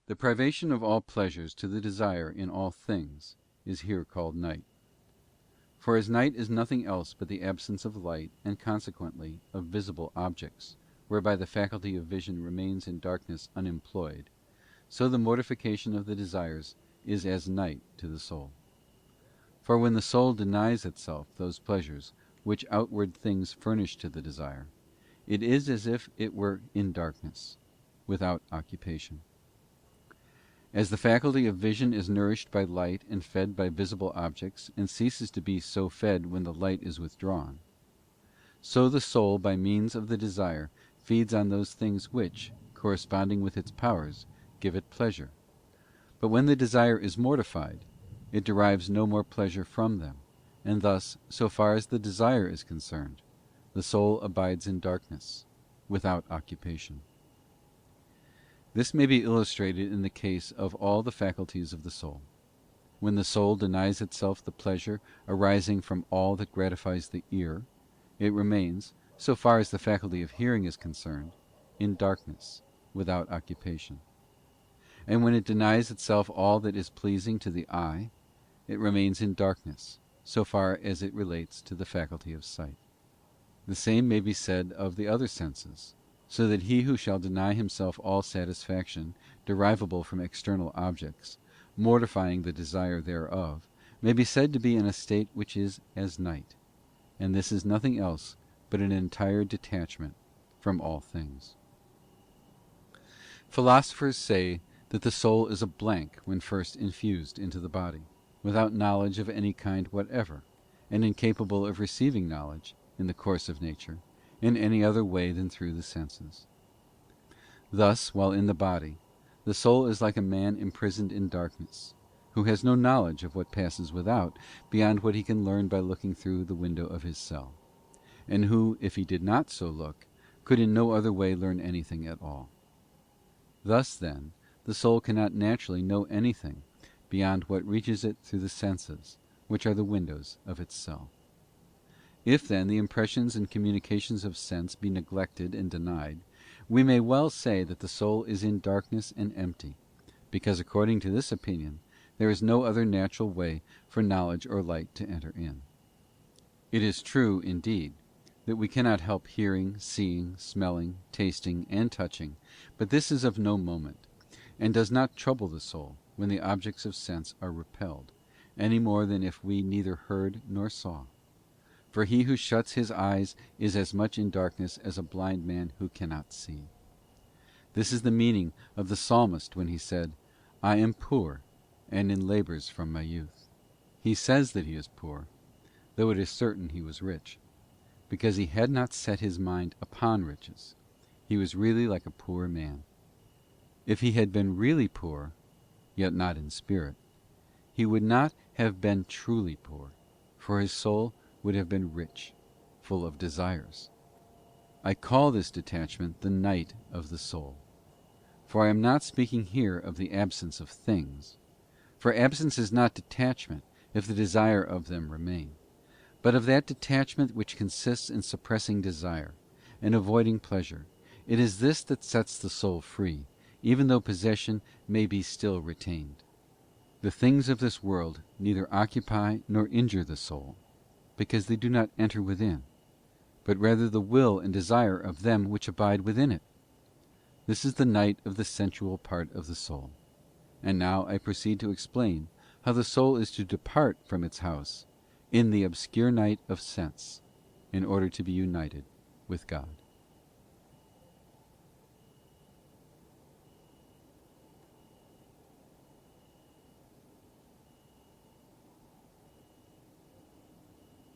The privation of all pleasures to the desire in all things is here called night. For as night is nothing else but the absence of light, and consequently of visible objects, whereby the faculty of vision remains in darkness unemployed, so the mortification of the desires is as night to the soul. For when the soul denies itself those pleasures which outward things furnish to the desire, it is as if it were in darkness, without occupation. As the faculty of vision is nourished by light and fed by visible objects, and ceases to be so fed when the light is withdrawn, so the soul by means of the desire feeds on those things which, corresponding with its powers, give it pleasure. But when the desire is mortified, it derives no more pleasure from them, and thus, so far as the desire is concerned, the soul abides in darkness, without occupation. This may be illustrated in the case of all the faculties of the soul. When the soul denies itself the pleasure arising from all that gratifies the ear, it remains, so far as the faculty of hearing is concerned, in darkness, without occupation. And when it denies itself all that is pleasing to the eye, it remains in darkness, so far as it relates to the faculty of sight. The same may be said of the other senses, so that he who shall deny himself all satisfaction derivable from external objects, mortifying the desire thereof, may be said to be in a state which is as night, and this is nothing else but an entire detachment from all things. Philosophers say that the soul is a blank when first infused into the body, without knowledge of any kind whatever, and incapable of receiving knowledge, in the course of nature, in any other way than through the senses. Thus, while in the body, the soul is like a man imprisoned in darkness, who has no knowledge of what passes without beyond what he can learn by looking through the window of his cell, and who, if he did not so look, could in no other way learn anything at all. Thus, then, the soul cannot naturally know anything beyond what reaches it through the senses, which are the windows of its cell. If then the impressions and communications of sense be neglected and denied, we may well say that the soul is in darkness and empty, because according to this opinion there is no other natural way for knowledge or light to enter in. It is true, indeed, that we cannot help hearing, seeing, smelling, tasting, and touching, but this is of no moment, and does not trouble the soul when the objects of sense are repelled, any more than if we neither heard nor saw. For he who shuts his eyes is as much in darkness as a blind man who cannot see. This is the meaning of the psalmist when he said, "I am poor, and in labours from my youth." He says that he is poor, though it is certain he was rich, because he had not set his mind upon riches. He was really like a poor man. If he had been really poor, yet not in spirit, he would not have been truly poor, for his soul would have been rich, full of desires. I call this detachment the night of the soul. For I am not speaking here of the absence of things, for absence is not detachment if the desire of them remain, but of that detachment which consists in suppressing desire, and avoiding pleasure. It is this that sets the soul free, even though possession may be still retained. The things of this world neither occupy nor injure the soul, because they do not enter within, but rather the will and desire of them which abide within it. This is the night of the sensual part of the soul. And now I proceed to explain how the soul is to depart from its house in the obscure night of sense, in order to be united with God.